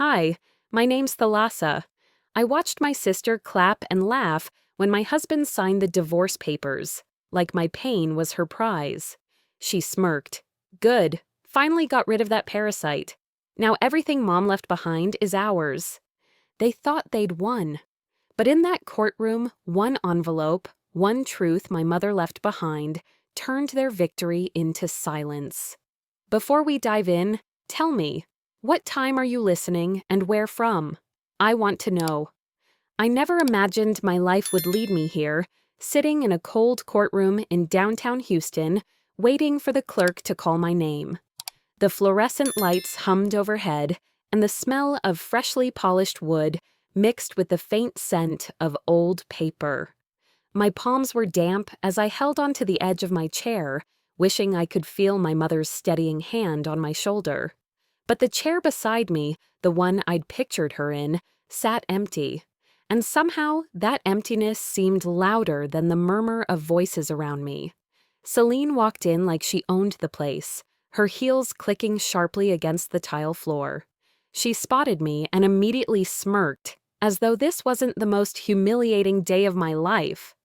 Hi, my name's Thalassa. I watched my sister clap and laugh when my husband signed the divorce papers, like my pain was her prize. She smirked. Good, finally got rid of that parasite. Now everything Mom left behind is ours. They thought they'd won. But in that courtroom, one envelope, one truth my mother left behind, turned their victory into silence. Before we dive in, tell me, what time are you listening and where from? I want to know. I never imagined my life would lead me here, sitting in a cold courtroom in downtown Houston, waiting for the clerk to call my name. The fluorescent lights hummed overhead, and the smell of freshly polished wood mixed with the faint scent of old paper. My palms were damp as I held onto the edge of my chair, wishing I could feel my mother's steadying hand on my shoulder. But the chair beside me, the one I'd pictured her in, sat empty, and somehow that emptiness seemed louder than the murmur of voices around me. Celine walked in like she owned the place, her heels clicking sharply against the tile floor. She spotted me and immediately smirked, as though this wasn't the most humiliating day of my life.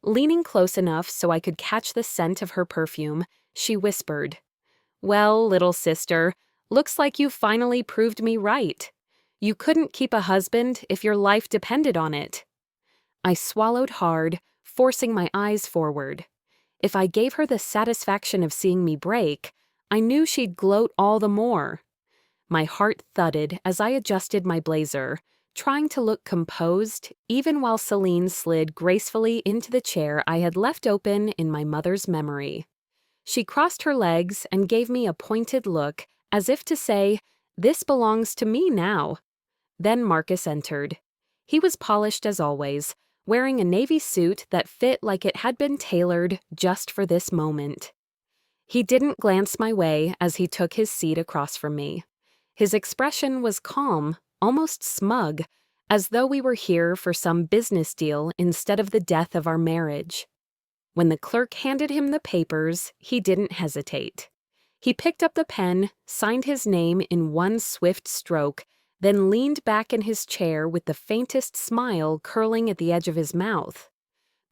Leaning close enough so I could catch the scent of her perfume, she whispered, "Well, little sister, looks like you finally proved me right. You couldn't keep a husband if your life depended on it." I swallowed hard, forcing my eyes forward. If I gave her the satisfaction of seeing me break, I knew she'd gloat all the more. My heart thudded as I adjusted my blazer, trying to look composed even while Celine slid gracefully into the chair I had left open in my mother's memory. She crossed her legs and gave me a pointed look, as if to say, "This belongs to me now." Then Marcus entered. He was polished as always, wearing a navy suit that fit like it had been tailored just for this moment. He didn't glance my way as he took his seat across from me. His expression was calm, almost smug, as though we were here for some business deal instead of the death of our marriage. When the clerk handed him the papers, he didn't hesitate. He picked up the pen, signed his name in one swift stroke, then leaned back in his chair with the faintest smile curling at the edge of his mouth.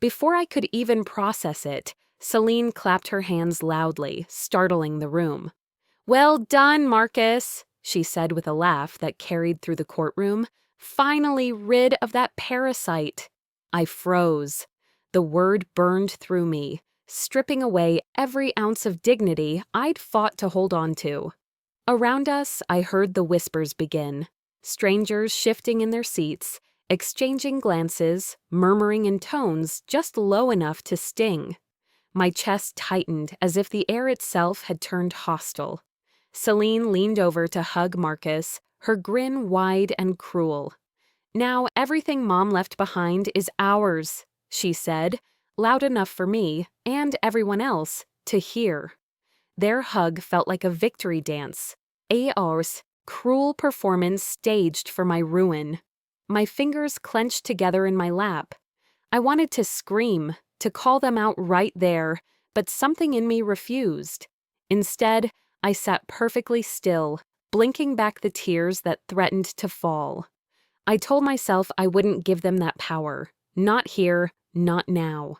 Before I could even process it, Celine clapped her hands loudly, startling the room. "Well done, Marcus," she said with a laugh that carried through the courtroom. "Finally rid of that parasite." I froze. The word burned through me, stripping away every ounce of dignity I'd fought to hold on to. Around us, I heard the whispers begin, strangers shifting in their seats, exchanging glances, murmuring in tones just low enough to sting. My chest tightened as if the air itself had turned hostile. Celine leaned over to hug Marcus, her grin wide and cruel. "Now everything Mom left behind is ours," she said, loud enough for me, and everyone else, to hear. Their hug felt like a victory dance, a ours, cruel performance staged for my ruin. My fingers clenched together in my lap. I wanted to scream, to call them out right there, but something in me refused. Instead, I sat perfectly still, blinking back the tears that threatened to fall. I told myself I wouldn't give them that power. Not here, not now.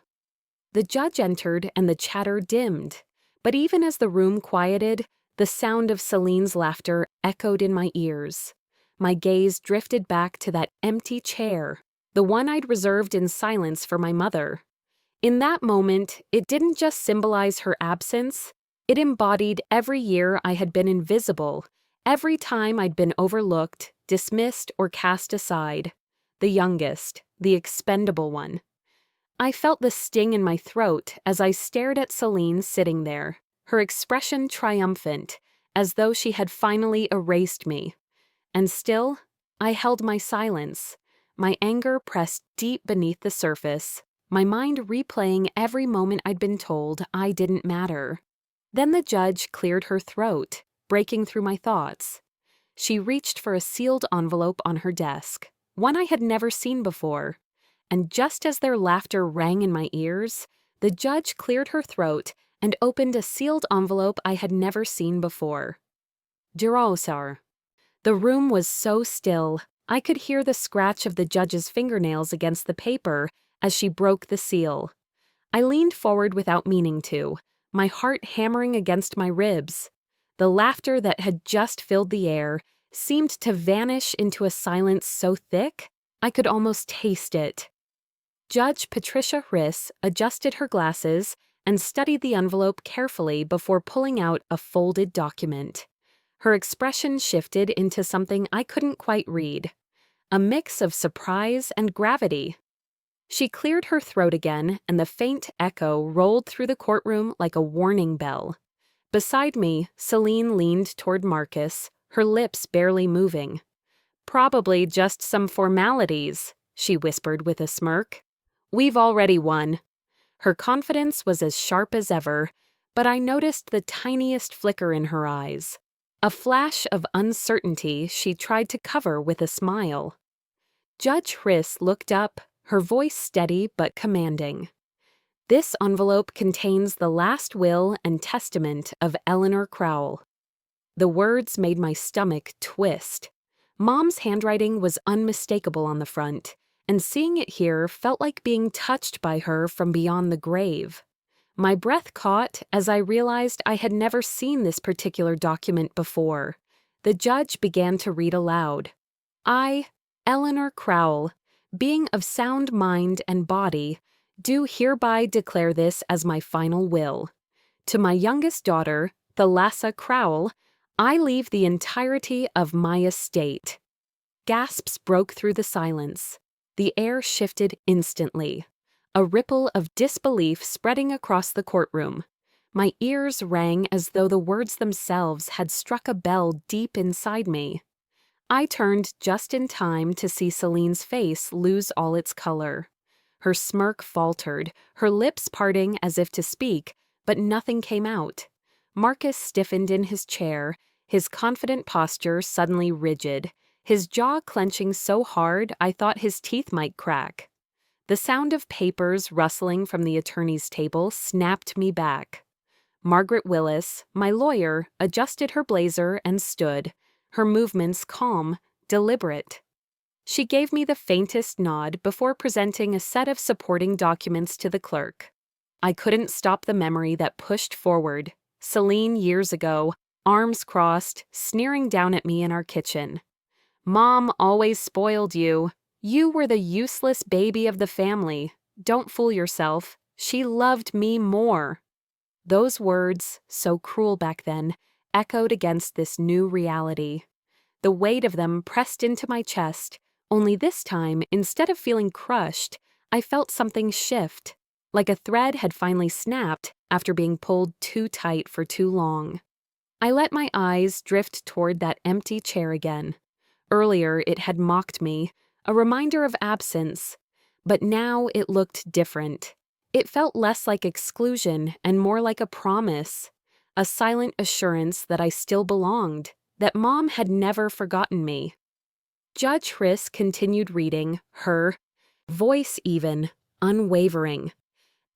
The judge entered and the chatter dimmed. But even as the room quieted, the sound of Celine's laughter echoed in my ears. My gaze drifted back to that empty chair, the one I'd reserved in silence for my mother. In that moment, it didn't just symbolize her absence, it embodied every year I had been invisible, every time I'd been overlooked, dismissed, or cast aside. The youngest, the expendable one. I felt the sting in my throat as I stared at Celine sitting there, her expression triumphant, as though she had finally erased me. And still, I held my silence, my anger pressed deep beneath the surface, my mind replaying every moment I'd been told I didn't matter. Then the judge cleared her throat, breaking through my thoughts. She reached for a sealed envelope on her desk, one I had never seen before. And just as their laughter rang in my ears, the judge cleared her throat and opened a sealed envelope I had never seen before. "Gerald, sir." The room was so still, I could hear the scratch of the judge's fingernails against the paper as she broke the seal. I leaned forward without meaning to, my heart hammering against my ribs. The laughter that had just filled the air seemed to vanish into a silence so thick I could almost taste it. Judge Patricia Riss adjusted her glasses and studied the envelope carefully before pulling out a folded document. Her expression shifted into something I couldn't quite read, a mix of surprise and gravity. She cleared her throat again, and the faint echo rolled through the courtroom like a warning bell. Beside me, Celine leaned toward Marcus, her lips barely moving. "Probably just some formalities," she whispered with a smirk. "We've already won." Her confidence was as sharp as ever, but I noticed the tiniest flicker in her eyes. A flash of uncertainty she tried to cover with a smile. Judge Riss looked up, her voice steady but commanding. "This envelope contains the last will and testament of Eleanor Crowell." The words made my stomach twist. Mom's handwriting was unmistakable on the front, and seeing it here felt like being touched by her from beyond the grave. My breath caught as I realized I had never seen this particular document before. The judge began to read aloud. "I, Eleanor Crowell, being of sound mind and body, do hereby declare this as my final will. To my youngest daughter, Thalassa Crowell, I leave the entirety of my estate." Gasps broke through the silence. The air shifted instantly, a ripple of disbelief spreading across the courtroom. My ears rang as though the words themselves had struck a bell deep inside me. I turned just in time to see Celine's face lose all its color. Her smirk faltered, her lips parting as if to speak, but nothing came out. Marcus stiffened in his chair, his confident posture suddenly rigid, his jaw clenching so hard I thought his teeth might crack. The sound of papers rustling from the attorney's table snapped me back. Margaret Willis, my lawyer, adjusted her blazer and stood, her movements calm, deliberate. She gave me the faintest nod before presenting a set of supporting documents to the clerk. I couldn't stop the memory that pushed forward. Celine years ago, arms crossed, sneering down at me in our kitchen. "Mom always spoiled you. You were the useless baby of the family. Don't fool yourself. She loved me more." Those words, so cruel back then, echoed against this new reality. The weight of them pressed into my chest, only this time, instead of feeling crushed, I felt something shift, like a thread had finally snapped after being pulled too tight for too long. I let my eyes drift toward that empty chair again. Earlier it had mocked me, a reminder of absence, but now it looked different. It felt less like exclusion and more like a promise, a silent assurance that I still belonged, that Mom had never forgotten me. Judge Riss continued reading, her voice even, unwavering.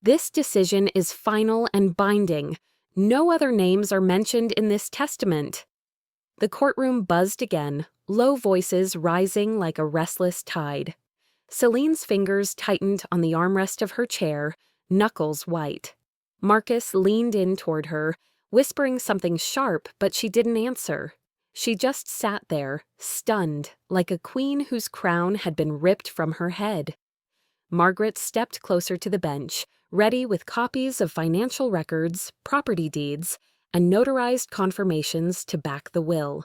"This decision is final and binding. No other names are mentioned in this testament." The courtroom buzzed again, low voices rising like a restless tide. Celine's fingers tightened on the armrest of her chair, knuckles white. Marcus leaned in toward her, whispering something sharp, but she didn't answer. She just sat there, stunned, like a queen whose crown had been ripped from her head. Margaret stepped closer to the bench, ready with copies of financial records, property deeds, and notarized confirmations to back the will.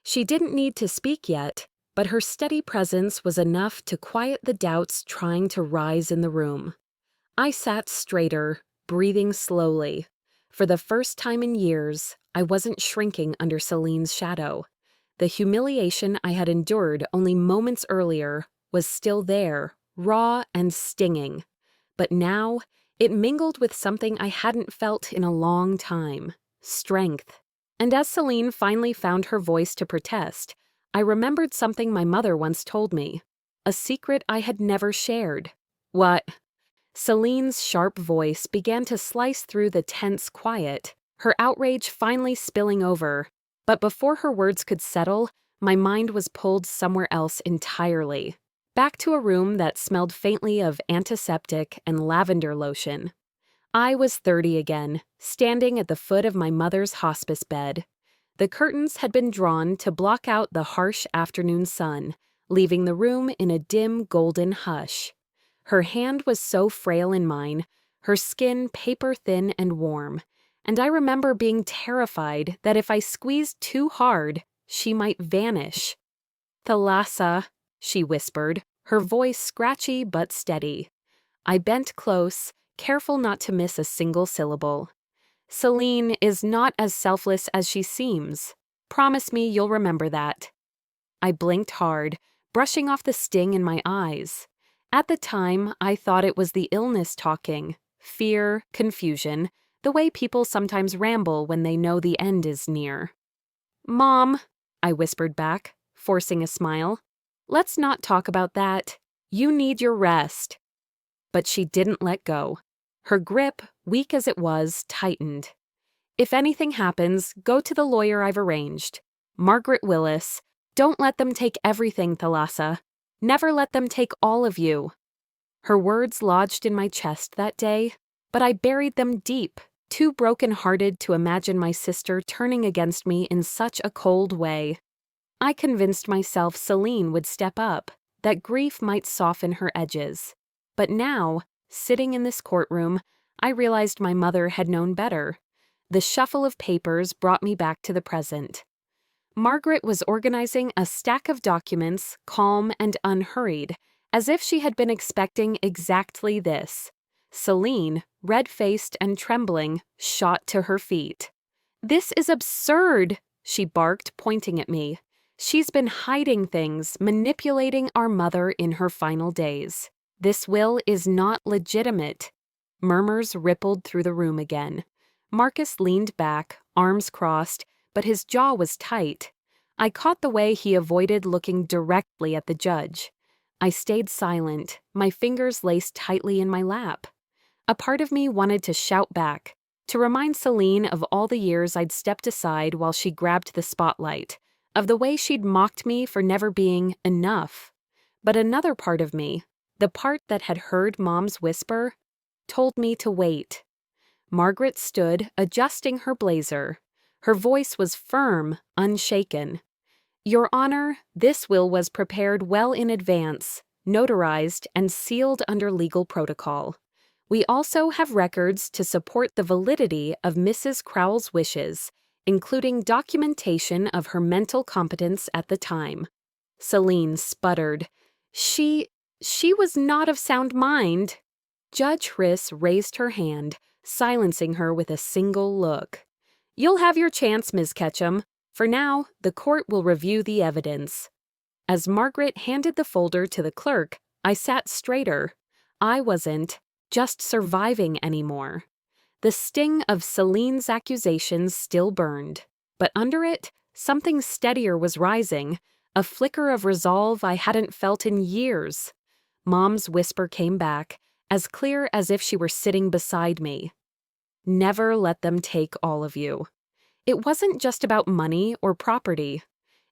She didn't need to speak yet, but her steady presence was enough to quiet the doubts trying to rise in the room. I sat straighter, breathing slowly. For the first time in years, I wasn't shrinking under Celine's shadow. The humiliation I had endured only moments earlier was still there, raw and stinging. But now, it mingled with something I hadn't felt in a long time, strength. And as Celine finally found her voice to protest, I remembered something my mother once told me, a secret I had never shared. "What?" Celine's sharp voice began to slice through the tense quiet, her outrage finally spilling over. But before her words could settle, My mind was pulled somewhere else entirely. Back to a room that smelled faintly of antiseptic and lavender lotion. I was 30 again, standing at the foot of my mother's hospice bed. The curtains had been drawn to block out the harsh afternoon sun, leaving the room in a dim golden hush. Her hand was so frail in mine, her skin paper-thin and warm, and I remember being terrified that if I squeezed too hard, she might vanish. "Thalassa," she whispered, her voice scratchy but steady. I bent close, careful not to miss a single syllable. "Celine is not as selfless as she seems. Promise me you'll remember that." I blinked hard, brushing off the sting in my eyes. At the time, I thought it was the illness talking. Fear, confusion, the way people sometimes ramble when they know the end is near. "Mom," I whispered back, forcing a smile. "Let's not talk about that. You need your rest." But she didn't let go. Her grip, weak as it was, tightened. "If anything happens, go to the lawyer I've arranged. Margaret Willis. Don't let them take everything, Thalassa. Never let them take all of you." Her words lodged in my chest that day, but I buried them deep, too broken-hearted to imagine my sister turning against me in such a cold way. I convinced myself Celine would step up, that grief might soften her edges. But now, sitting in this courtroom, I realized my mother had known better. The shuffle of papers brought me back to the present. Margaret was organizing a stack of documents, calm and unhurried, as if she had been expecting exactly this. Celine, red-faced and trembling, shot to her feet. "This is absurd," she barked, pointing at me. "She's been hiding things, manipulating our mother in her final days. This will is not legitimate." Murmurs rippled through the room again. Marcus leaned back, arms crossed, but his jaw was tight. I caught the way he avoided looking directly at the judge. I stayed silent, my fingers laced tightly in my lap. A part of me wanted to shout back, to remind Celine of all the years I'd stepped aside while she grabbed the spotlight, of the way she'd mocked me for never being enough. But another part of me, the part that had heard Mom's whisper, told me to wait. Margaret stood, adjusting her blazer. Her voice was firm, unshaken. "Your Honor, this will was prepared well in advance, notarized, and sealed under legal protocol. We also have records to support the validity of Mrs. Crowell's wishes, including documentation of her mental competence at the time." Celine sputtered. She was not of sound mind." Judge Hriss raised her hand, silencing her with a single look. "You'll have your chance, Ms. Ketchum. For now, the court will review the evidence." As Margaret handed the folder to the clerk, I sat straighter. I wasn't just surviving anymore. The sting of Celine's accusations still burned, but under it, something steadier was rising, a flicker of resolve I hadn't felt in years. Mom's whisper came back, as clear as if she were sitting beside me. "Never let them take all of you." It wasn't just about money or property.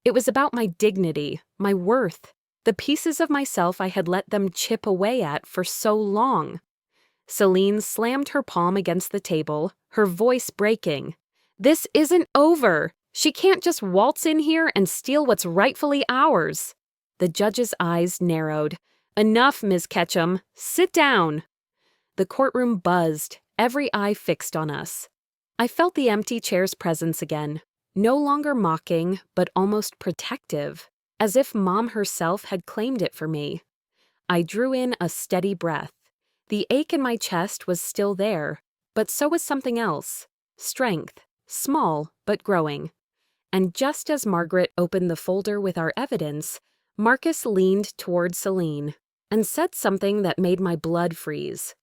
It was about my dignity, my worth, the pieces of myself I had let them chip away at for so long. Celine slammed her palm against the table, her voice breaking. "This isn't over. She can't just waltz in here and steal what's rightfully ours." The judge's eyes narrowed. "Enough, Ms. Ketchum. Sit down." The courtroom buzzed, every eye fixed on us. I felt the empty chair's presence again, no longer mocking, but almost protective, as if Mom herself had claimed it for me. I drew in a steady breath. The ache in my chest was still there, but so was something else. Strength, small but growing. And just as Margaret opened the folder with our evidence, Marcus leaned toward Celine and said something that made my blood freeze.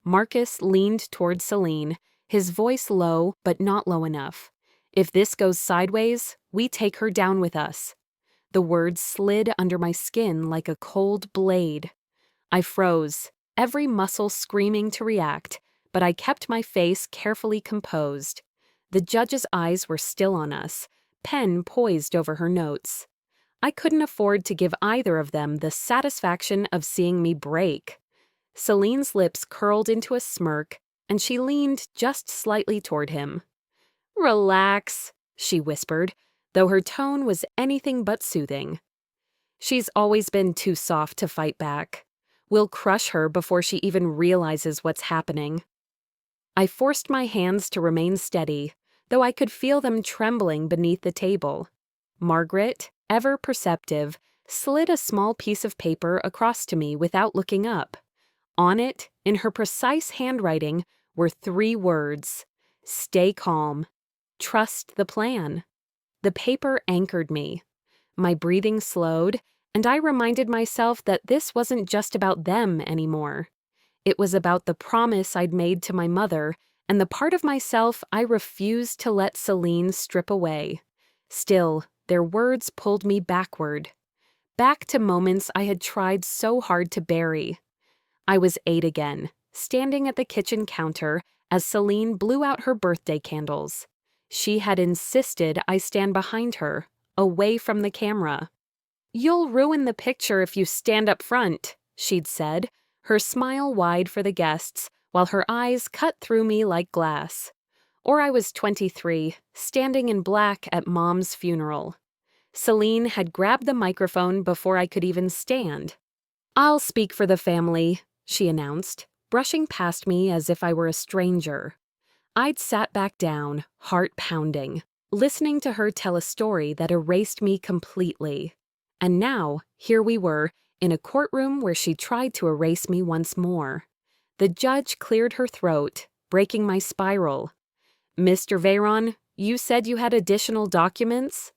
Marcus leaned toward Celine, his voice low but not low enough. "If this goes sideways, we take her down with us." The words slid under my skin like a cold blade. I froze, every muscle screaming to react, but I kept my face carefully composed. The judge's eyes were still on us, pen poised over her notes. I couldn't afford to give either of them the satisfaction of seeing me break. Celine's lips curled into a smirk, and she leaned just slightly toward him. "Relax," she whispered, though her tone was anything but soothing. "She's always been too soft to fight back. We'll crush her before she even realizes what's happening." I forced my hands to remain steady, though I could feel them trembling beneath the table. Margaret, ever perceptive, slid a small piece of paper across to me without looking up. On it, in her precise handwriting, were 3 words: "Stay calm. Trust the plan." The paper anchored me. My breathing slowed, and I reminded myself that this wasn't just about them anymore. It was about the promise I'd made to my mother and the part of myself I refused to let Celine strip away. Still, their words pulled me backward. Back to moments I had tried so hard to bury. I was 8 again, standing at the kitchen counter as Celine blew out her birthday candles. She had insisted I stand behind her, away from the camera. "You'll ruin the picture if you stand up front," she'd said, her smile wide for the guests, while her eyes cut through me like glass. Or I was 23, standing in black at Mom's funeral. Celine had grabbed the microphone before I could even stand. "I'll speak for the family," she announced, brushing past me as if I were a stranger. I'd sat back down, heart pounding, listening to her tell a story that erased me completely. And now, here we were, in a courtroom where she tried to erase me once more. The judge cleared her throat, breaking my spiral. "Mr. Veyron, you said you had additional documents?"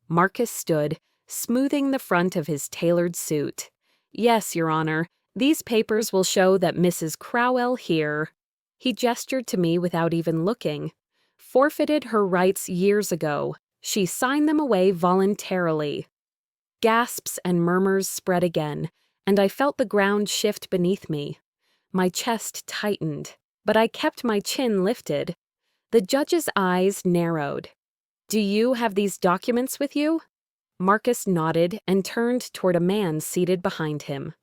Marcus stood, smoothing the front of his tailored suit. "Yes, Your Honor. These papers will show that Mrs. Crowell here," he gestured to me without even looking, "forfeited her rights years ago. She signed them away voluntarily." Gasps and murmurs spread again, and I felt the ground shift beneath me. My chest tightened, but I kept my chin lifted. The judge's eyes narrowed. "Do you have these documents with you?" Marcus nodded and turned toward a man seated behind him.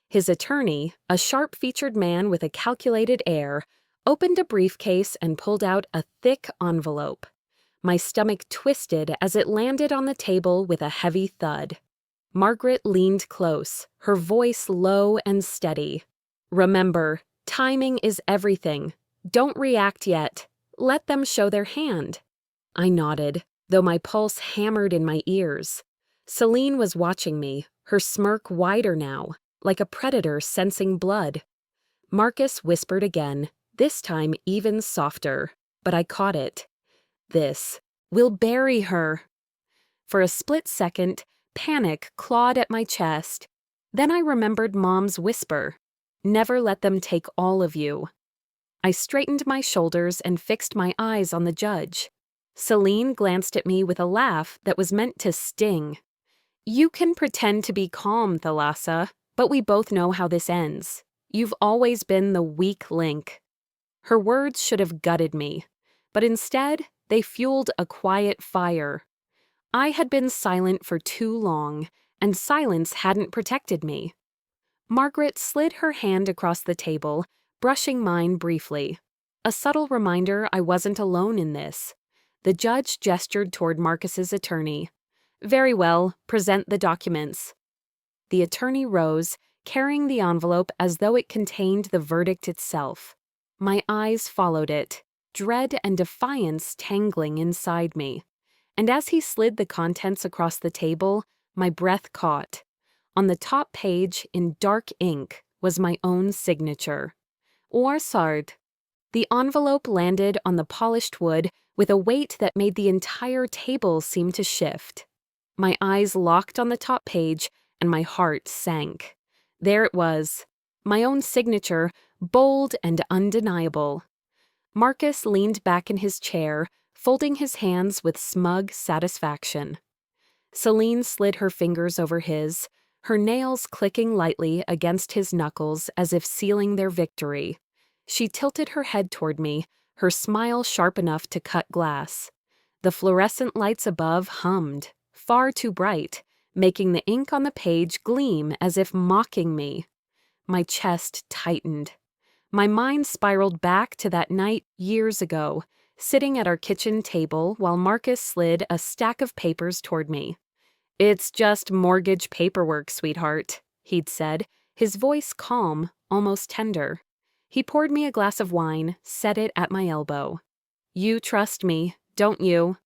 His attorney, a sharp-featured man with a calculated air, opened a briefcase and pulled out a thick envelope. My stomach twisted as it landed on the table with a heavy thud. Margaret leaned close, her voice low and steady. "Remember, timing is everything. Don't react yet. Let them show their hand." I nodded, though my pulse hammered in my ears. Celine was watching me, her smirk wider now, like a predator sensing blood. Marcus whispered again, this time even softer, but I caught it. "We'll bury her." For a split second, panic clawed at my chest. Then I remembered Mom's whisper, "Never let them take all of you." I straightened my shoulders and fixed my eyes on the judge. Celine glanced at me with a laugh that was meant to sting. "You can pretend to be calm, Thalassa, but we both know how this ends. You've always been the weak link." Her words should have gutted me, but instead, they fueled a quiet fire. I had been silent for too long, and silence hadn't protected me. Margaret slid her hand across the table, brushing mine briefly. A subtle reminder I wasn't alone in this. The judge gestured toward Marcus's attorney. "Very well, present the documents." The attorney rose, carrying the envelope as though it contained the verdict itself. My eyes followed it, dread and defiance tangling inside me. And as he slid the contents across the table, my breath caught. On the top page, in dark ink, was my own signature. Ouarsard. The envelope landed on the polished wood with a weight that made the entire table seem to shift. My eyes locked on the top page, and my heart sank. There it was, my own signature, bold and undeniable. Marcus leaned back in his chair, folding his hands with smug satisfaction. Celine slid her fingers over his, her nails clicking lightly against his knuckles as if sealing their victory. She tilted her head toward me, her smile sharp enough to cut glass. The fluorescent lights above hummed, far too bright, making the ink on the page gleam as if mocking me. My chest tightened. My mind spiraled back to that night years ago, sitting at our kitchen table while Marcus slid a stack of papers toward me. "It's just mortgage paperwork, sweetheart," he'd said, his voice calm, almost tender. He poured me a glass of wine, set it at my elbow. "You trust me, don't you?"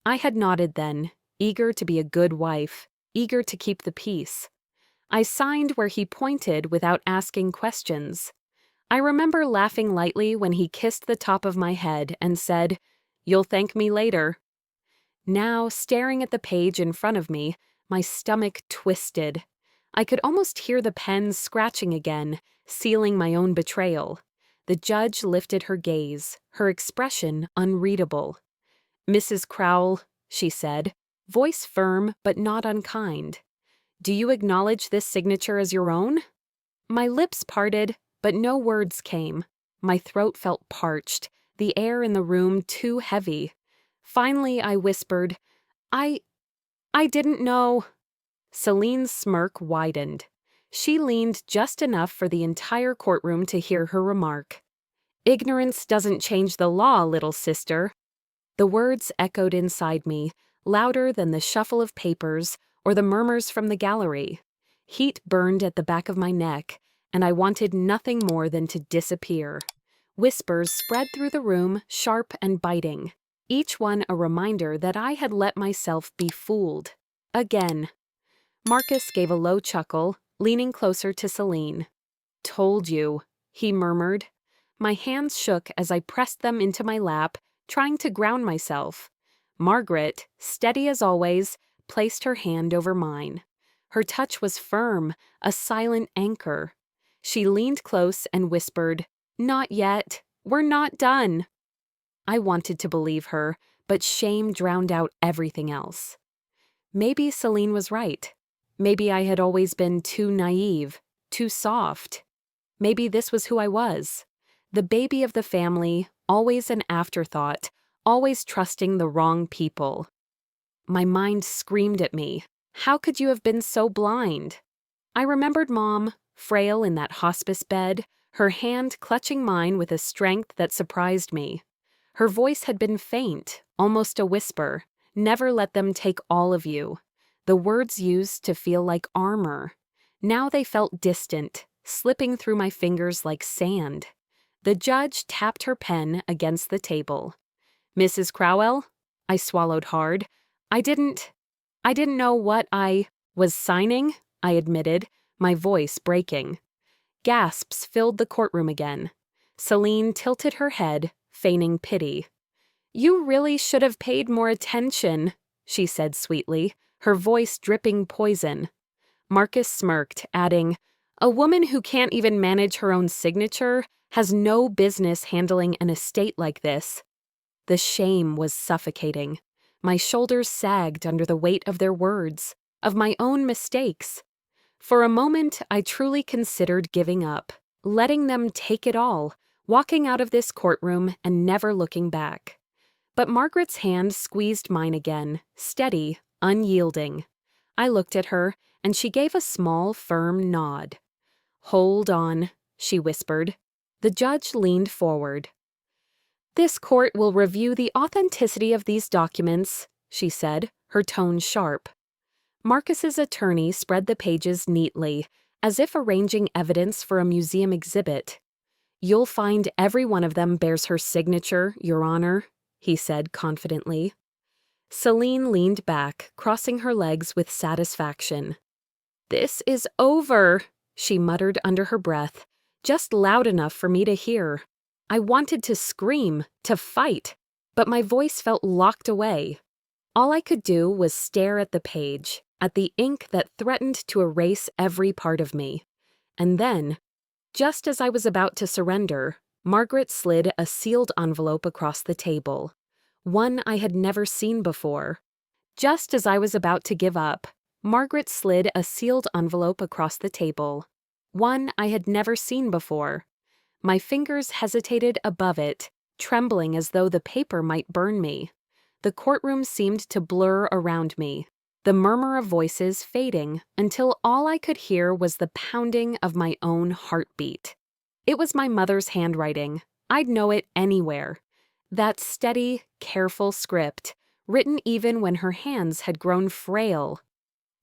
I had nodded then, eager to be a good wife, eager to keep the peace. I signed where he pointed without asking questions. I remember laughing lightly when he kissed the top of my head and said, "You'll thank me later." Now, staring at the page in front of me, my stomach twisted. I could almost hear the pen scratching again, sealing my own betrayal. The judge lifted her gaze, her expression unreadable. "Mrs. Crowell," she said, voice firm but not unkind, "do you acknowledge this signature as your own?" My lips parted, but no words came. My throat felt parched, the air in the room too heavy. Finally, I whispered, I didn't know." Celine's smirk widened. She leaned just enough for the entire courtroom to hear her remark. "Ignorance doesn't change the law, little sister." The words echoed inside me, louder than the shuffle of papers or the murmurs from the gallery. Heat burned at the back of my neck, and I wanted nothing more than to disappear. Whispers spread through the room, sharp and biting, each one a reminder that I had let myself be fooled. Again. Marcus gave a low chuckle, leaning closer to Celine. "Told you," he murmured. My hands shook as I pressed them into my lap, trying to ground myself. Margaret, steady as always, placed her hand over mine. Her touch was firm, a silent anchor. She leaned close and whispered, "Not yet. We're not done." I wanted to believe her, but shame drowned out everything else. Maybe Celine was right. Maybe I had always been too naive, too soft. Maybe this was who I was. The baby of the family, always an afterthought, always trusting the wrong people. My mind screamed at me. How could you have been so blind? I remembered Mom, frail in that hospice bed, her hand clutching mine with a strength that surprised me. Her voice had been faint, almost a whisper. "Never let them take all of you." The words used to feel like armor. Now they felt distant, slipping through my fingers like sand. The judge tapped her pen against the table. "Mrs. Crowell?" I swallowed hard. I didn't know what I was signing," I admitted, my voice breaking. Gasps filled the courtroom again. Celine tilted her head, feigning pity. "You really should have paid more attention," she said sweetly, her voice dripping poison. Marcus smirked, adding, "A woman who can't even manage her own signature has no business handling an estate like this." The shame was suffocating. My shoulders sagged under the weight of their words, of my own mistakes. For a moment, I truly considered giving up, letting them take it all, walking out of this courtroom and never looking back. But Margaret's hand squeezed mine again, steady, unyielding. I looked at her, and she gave a small, firm nod. "Hold on," she whispered. The judge leaned forward. "This court will review the authenticity of these documents," she said, her tone sharp. Marcus's attorney spread the pages neatly, as if arranging evidence for a museum exhibit. "You'll find every one of them bears her signature, Your Honor," he said confidently. Celine leaned back, crossing her legs with satisfaction. "This is over," she muttered under her breath, just loud enough for me to hear. I wanted to scream, to fight, but my voice felt locked away. All I could do was stare at the page, at the ink that threatened to erase every part of me. And then, just as I was about to surrender, Margaret slid a sealed envelope across the table. One I had never seen before. Just as I was about to give up, Margaret slid a sealed envelope across the table. One I had never seen before. My fingers hesitated above it, trembling as though the paper might burn me. The courtroom seemed to blur around me. the murmur of voices fading until all I could hear was the pounding of my own heartbeat. It was my mother's handwriting. I'd know it anywhere. That steady, careful script, written even when her hands had grown frail.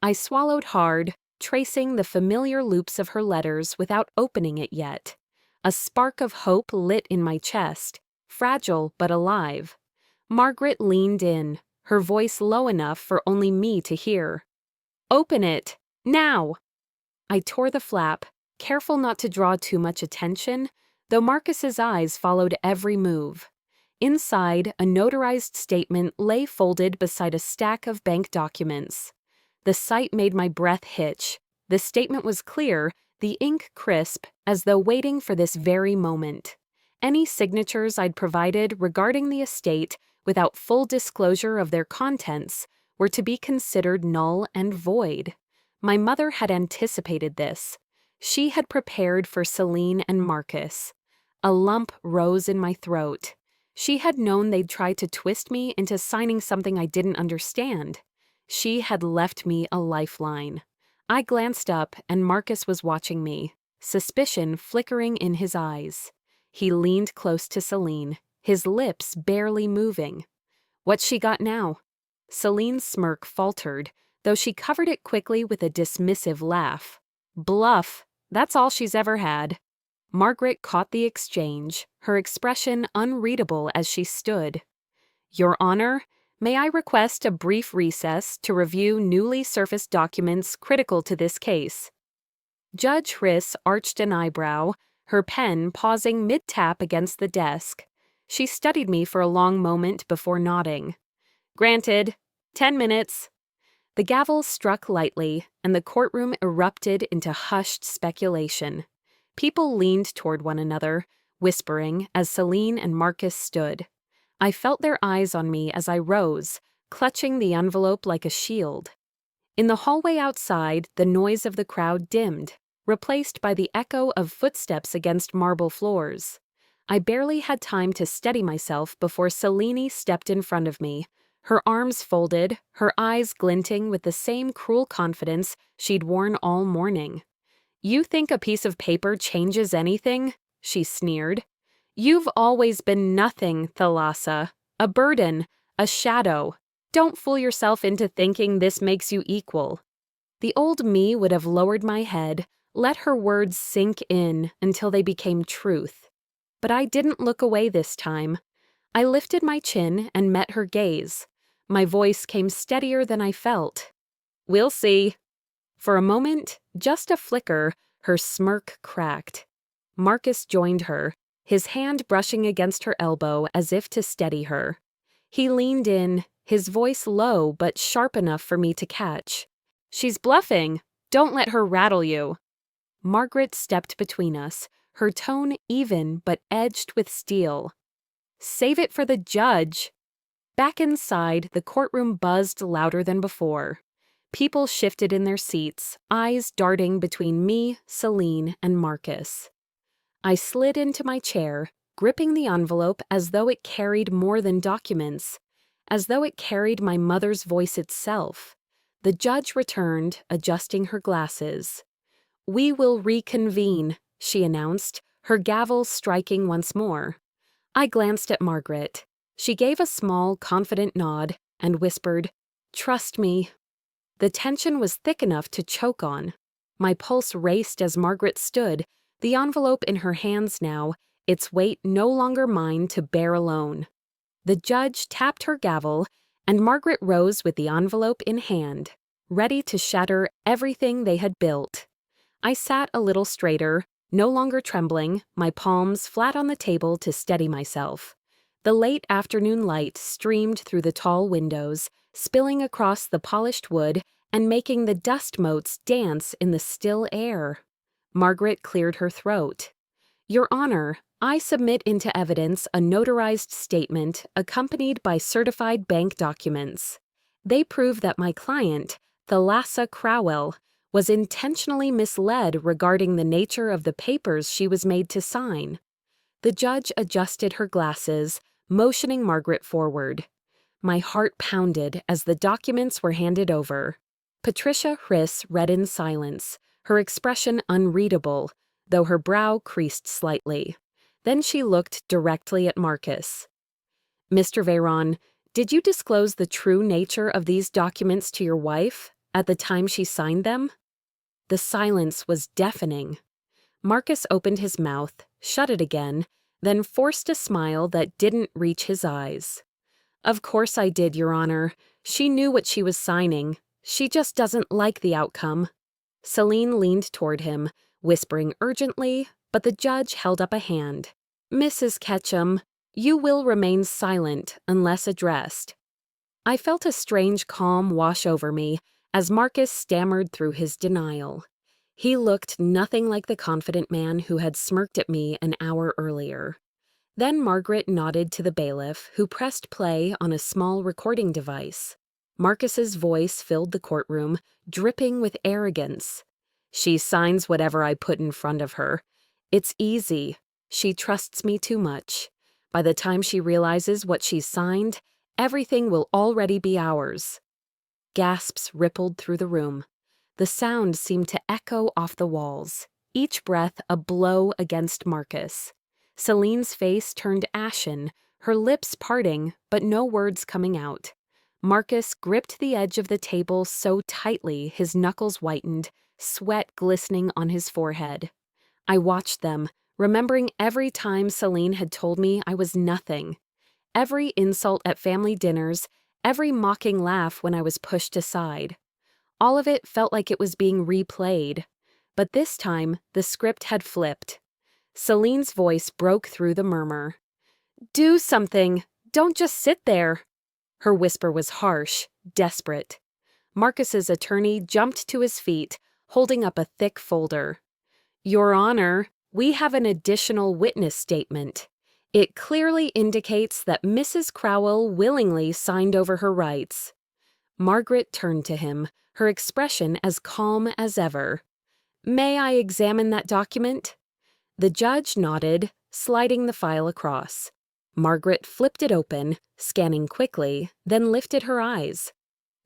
I swallowed hard, tracing the familiar loops of her letters without opening it yet. A spark of hope lit in my chest, fragile but alive. Margaret leaned in, her voice low enough for only me to hear. "Open it! Now!" I tore the flap, careful not to draw too much attention, though Marcus's eyes followed every move. Inside, a notarized statement lay folded beside a stack of bank documents. The sight made my breath hitch. The statement was clear, the ink crisp, as though waiting for this very moment. Any signatures I'd provided regarding the estate, without full disclosure of their contents, were to be considered null and void. My mother had anticipated this. She had prepared for Celine and Marcus. A lump rose in my throat. She had known they'd try to twist me into signing something I didn't understand. She had left me a lifeline. I glanced up, and Marcus was watching me, suspicion flickering in his eyes. He leaned close to Celine, his lips barely moving. "What's she got now?" Celine's smirk faltered, though she covered it quickly with a dismissive laugh. "Bluff. That's all she's ever had." Margaret caught the exchange, her expression unreadable as she stood. "Your Honor, may I request a brief recess to review newly surfaced documents critical to this case?" Judge Hriss arched an eyebrow, her pen pausing mid-tap against the desk. She studied me for a long moment before nodding. "Granted. 10 minutes." The gavel struck lightly, and the courtroom erupted into hushed speculation. People leaned toward one another, whispering as Celine and Marcus stood. I felt their eyes on me as I rose, clutching the envelope like a shield. In the hallway outside, the noise of the crowd dimmed, replaced by the echo of footsteps against marble floors. I barely had time to steady myself before Celine stepped in front of me, her arms folded, her eyes glinting with the same cruel confidence she'd worn all morning. "You think a piece of paper changes anything?" she sneered. "You've always been nothing, Thalassa. A burden, a shadow. Don't fool yourself into thinking this makes you equal." The old me would have lowered my head, let her words sink in until they became truth. But I didn't look away this time. I lifted my chin and met her gaze. My voice came steadier than I felt. "We'll see." For a moment, just a flicker, her smirk cracked. Marcus joined her, his hand brushing against her elbow as if to steady her. He leaned in, his voice low but sharp enough for me to catch. "She's bluffing. Don't let her rattle you." Margaret stepped between us, her tone even but edged with steel. "Save it for the judge." Back inside, the courtroom buzzed louder than before. People shifted in their seats, eyes darting between me, Celine, and Marcus. I slid into my chair, gripping the envelope as though it carried more than documents, as though it carried my mother's voice itself. The judge returned, adjusting her glasses. "We will reconvene," she announced, her gavel striking once more. I glanced at Margaret. She gave a small, confident nod and whispered, "Trust me." The tension was thick enough to choke on. My pulse raced as Margaret stood, the envelope in her hands now, its weight no longer mine to bear alone. The judge tapped her gavel, and Margaret rose with the envelope in hand, ready to shatter everything they had built. I sat a little straighter, no longer trembling, my palms flat on the table to steady myself. The late afternoon light streamed through the tall windows, spilling across the polished wood and making the dust motes dance in the still air. Margaret cleared her throat. "Your Honor, I submit into evidence a notarized statement accompanied by certified bank documents. They prove that my client, Thalassa Crowell, was intentionally misled regarding the nature of the papers she was made to sign." The judge adjusted her glasses, motioning Margaret forward. My heart pounded as the documents were handed over. Patricia Hriss read in silence, her expression unreadable, though her brow creased slightly. Then she looked directly at Marcus. "Mr. Veyron, did you disclose the true nature of these documents to your wife at the time she signed them?" The silence was deafening. Marcus opened his mouth, shut it again, then forced a smile that didn't reach his eyes. "Of course I did, Your Honor. She knew what she was signing. She just doesn't like the outcome." Celine leaned toward him, whispering urgently, but the judge held up a hand. "Mrs. Ketchum, you will remain silent unless addressed." I felt a strange calm wash over me as Marcus stammered through his denial. He looked nothing like the confident man who had smirked at me an hour earlier. Then Margaret nodded to the bailiff, who pressed play on a small recording device. Marcus's voice filled the courtroom, dripping with arrogance. "She signs whatever I put in front of her. It's easy. She trusts me too much. By the time she realizes what she's signed, everything will already be ours." Gasps rippled through the room. The sound seemed to echo off the walls, each breath a blow against Marcus. Celine's face turned ashen, her lips parting, but no words coming out. Marcus gripped the edge of the table so tightly his knuckles whitened, sweat glistening on his forehead. I watched them, remembering every time Celine had told me I was nothing. Every insult at family dinners, every mocking laugh when I was pushed aside. All of it felt like it was being replayed. But this time, the script had flipped. Celine's voice broke through the murmur. "Do something! Don't just sit there!" Her whisper was harsh, desperate. Marcus's attorney jumped to his feet, holding up a thick folder. "Your Honor, we have an additional witness statement. It clearly indicates that Mrs. Crowell willingly signed over her rights." Margaret turned to him, her expression as calm as ever. "May I examine that document?" The judge nodded, sliding the file across. Margaret flipped it open, scanning quickly, then lifted her eyes.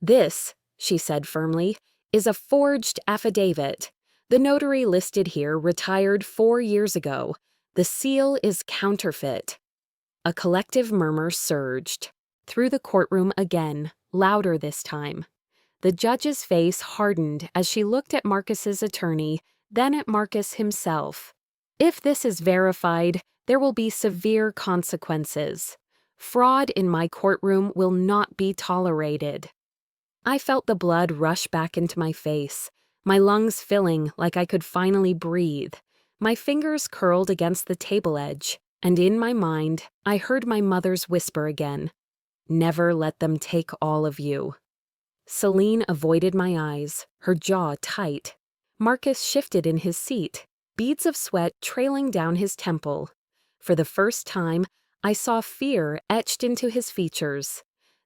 "This," she said firmly, "is a forged affidavit. The notary listed here retired 4 years ago. The seal is counterfeit." A collective murmur surged. Through the courtroom again, louder this time. The judge's face hardened as she looked at Marcus's attorney, then at Marcus himself. "If this is verified, there will be severe consequences. Fraud in my courtroom will not be tolerated." I felt the blood rush back into my face, my lungs filling like I could finally breathe. My fingers curled against the table edge, and in my mind, I heard my mother's whisper again. "Never let them take all of you." Celine avoided my eyes, her jaw tight. Marcus shifted in his seat, beads of sweat trailing down his temple. For the first time, I saw fear etched into his features.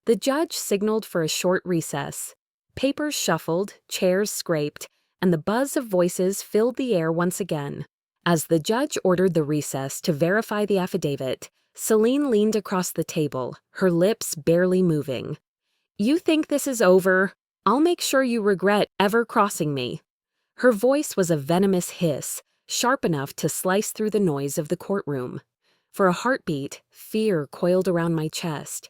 The judge signaled for a short recess. Papers shuffled, chairs scraped, and the buzz of voices filled the air once again. As the judge ordered the recess to verify the affidavit, Celine leaned across the table, her lips barely moving. "You think this is over? I'll make sure you regret ever crossing me." Her voice was a venomous hiss, sharp enough to slice through the noise of the courtroom. For a heartbeat, fear coiled around my chest.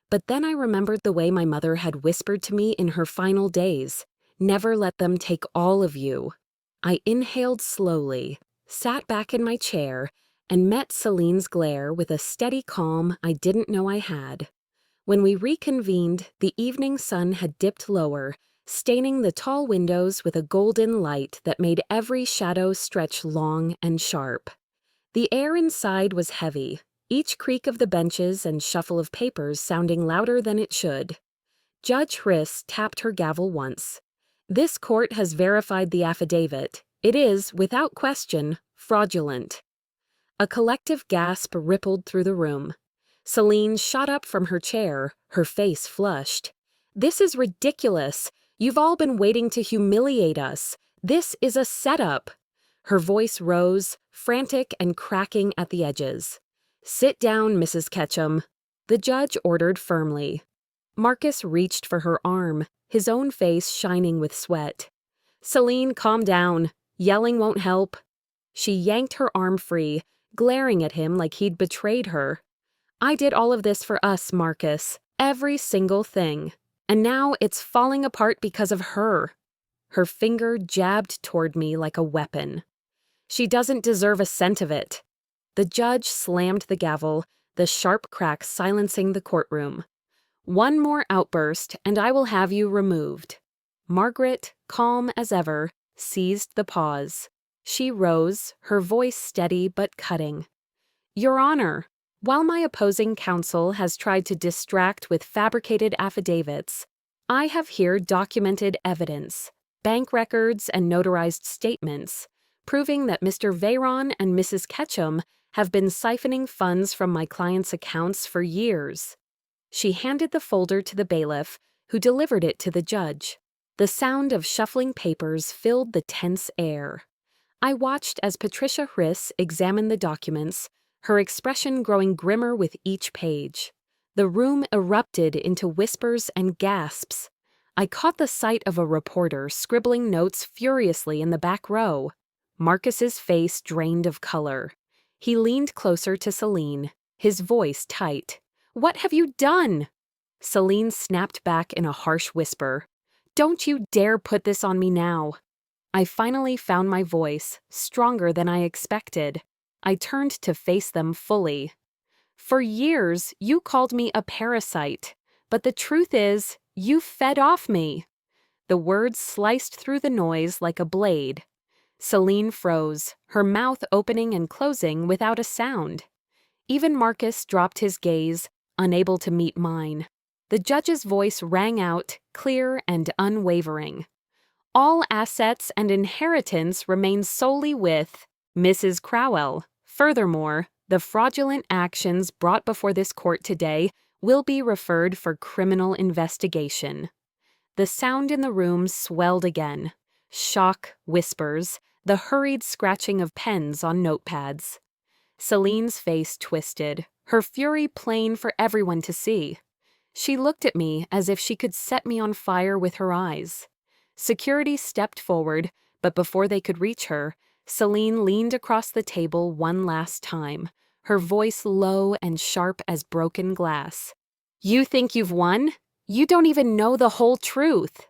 But then I remembered the way my mother had whispered to me in her final days, "Never let them take all of you." I inhaled slowly, sat back in my chair, and met Celine's glare with a steady calm I didn't know I had. When we reconvened, the evening sun had dipped lower, staining the tall windows with a golden light that made every shadow stretch long and sharp. The air inside was heavy, each creak of the benches and shuffle of papers sounding louder than it should. Judge Hriss tapped her gavel once. "This court has verified the affidavit. It is, without question, fraudulent." A collective gasp rippled through the room. Celine shot up from her chair, her face flushed. "This is ridiculous. You've all been waiting to humiliate us. This is a setup." Her voice rose, frantic and cracking at the edges. "Sit down, Mrs. Ketchum," the judge ordered firmly. Marcus reached for her arm, his own face shining with sweat. "Celine, calm down. Yelling won't help." She yanked her arm free, glaring at him like he'd betrayed her. "I did all of this for us, Marcus. Every single thing. And now it's falling apart because of her." Her finger jabbed toward me like a weapon. "She doesn't deserve a cent of it." The judge slammed the gavel, the sharp crack silencing the courtroom. "One more outburst, and I will have you removed." Margaret, calm as ever, seized the pause. She rose, her voice steady but cutting. "Your Honor, while my opposing counsel has tried to distract with fabricated affidavits, I have here documented evidence, bank records and notarized statements, proving that Mr. Veyron and Mrs. Ketchum have been siphoning funds from my client's accounts for years." She handed the folder to the bailiff, who delivered it to the judge. The sound of shuffling papers filled the tense air. I watched as Patricia Hriss examined the documents, her expression growing grimmer with each page. The room erupted into whispers and gasps. I caught the sight of a reporter scribbling notes furiously in the back row. Marcus's face drained of color. He leaned closer to Celine, his voice tight. "What have you done?" Celine snapped back in a harsh whisper. "Don't you dare put this on me now." I finally found my voice, stronger than I expected. I turned to face them fully. "For years, you called me a parasite, but the truth is, you fed off me." The words sliced through the noise like a blade. Celine froze, her mouth opening and closing without a sound. Even Marcus dropped his gaze, unable to meet mine. The judge's voice rang out, clear and unwavering. "All assets and inheritance remain solely with Mrs. Crowell. Furthermore, the fraudulent actions brought before this court today will be referred for criminal investigation." The sound in the room swelled again. Shock, whispers, the hurried scratching of pens on notepads. Celine's face twisted, her fury plain for everyone to see. She looked at me as if she could set me on fire with her eyes. Security stepped forward, but before they could reach her, Celine leaned across the table one last time, her voice low and sharp as broken glass. "You think you've won? You don't even know the whole truth."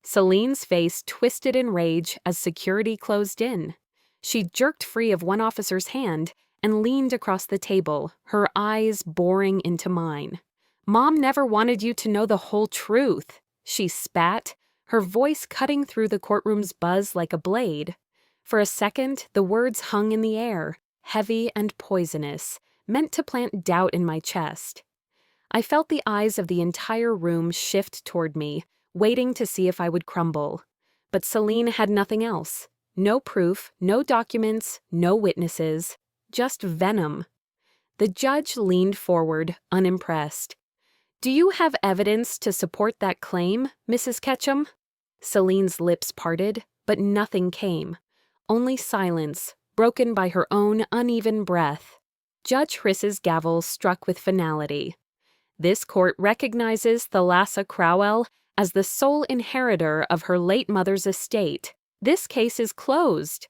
Celine's face twisted in rage as security closed in. She jerked free of one officer's hand and leaned across the table, her eyes boring into mine. "Mom never wanted you to know the whole truth," she spat, her voice cutting through the courtroom's buzz like a blade. For a second, the words hung in the air, heavy and poisonous, meant to plant doubt in my chest. I felt the eyes of the entire room shift toward me, waiting to see if I would crumble. But Celine had nothing else. No proof, no documents, no witnesses, just venom. The judge leaned forward, unimpressed. "Do you have evidence to support that claim, Mrs. Ketchum?" Celine's lips parted, but nothing came. Only silence, broken by her own uneven breath. Judge Hriss's gavel struck with finality. "This court recognizes Thalassa Crowell as the sole inheritor of her late mother's estate. This case is closed."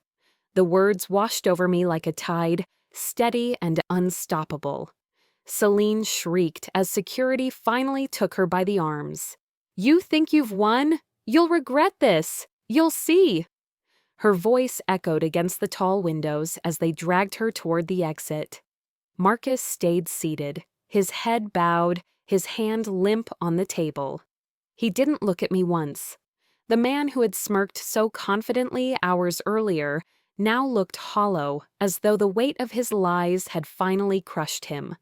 The words washed over me like a tide, steady and unstoppable. Celine shrieked as security finally took her by the arms. "You think you've won? You'll regret this. You'll see." Her voice echoed against the tall windows as they dragged her toward the exit. Marcus stayed seated, his head bowed, his hand limp on the table. He didn't look at me once. The man who had smirked so confidently hours earlier now looked hollow, as though the weight of his lies had finally crushed him.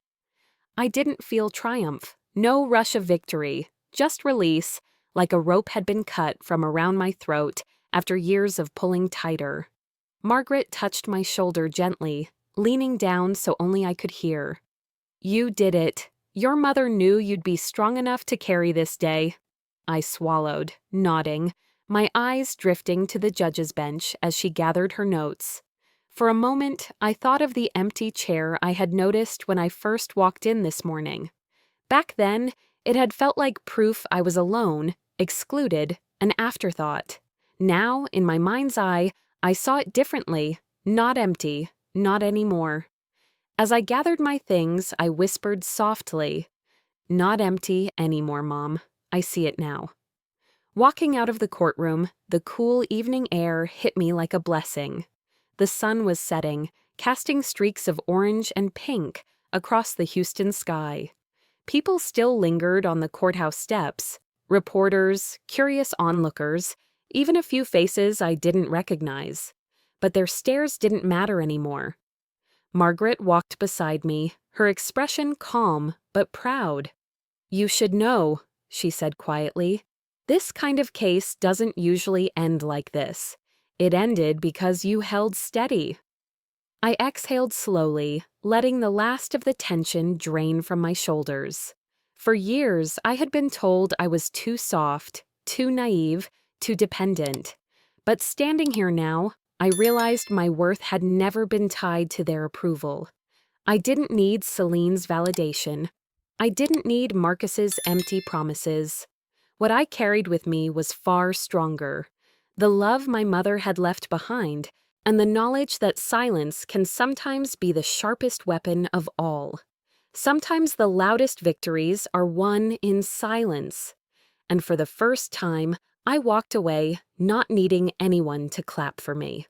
I didn't feel triumph, no rush of victory, just release, like a rope had been cut from around my throat after years of pulling tighter. Margaret touched my shoulder gently, leaning down so only I could hear. "You did it. Your mother knew you'd be strong enough to carry this day." I swallowed, nodding, my eyes drifting to the judge's bench as she gathered her notes. For a moment, I thought of the empty chair I had noticed when I first walked in this morning. Back then, It had felt like proof I was alone, excluded, an afterthought. Now, in my mind's eye, I saw it differently, not empty, not anymore. As I gathered my things, I whispered softly, "Not empty anymore, Mom. I see it now." Walking out of the courtroom, the cool evening air hit me like a blessing. The sun was setting, casting streaks of orange and pink across the Houston sky. People still lingered on the courthouse steps, reporters, curious onlookers, even a few faces I didn't recognize. But their stares didn't matter anymore. Margaret walked beside me, her expression calm but proud. "You should know," she said quietly. "This kind of case doesn't usually end like this. It ended because you held steady." I exhaled slowly, letting the last of the tension drain from my shoulders. For years, I had been told I was too soft, too naive, too dependent. But standing here now, I realized my worth had never been tied to their approval. I didn't need Celine's validation. I didn't need Marcus's empty promises. What I carried with me was far stronger. The love my mother had left behind, and the knowledge that silence can sometimes be the sharpest weapon of all. Sometimes the loudest victories are won in silence. And for the first time, I walked away, not needing anyone to clap for me.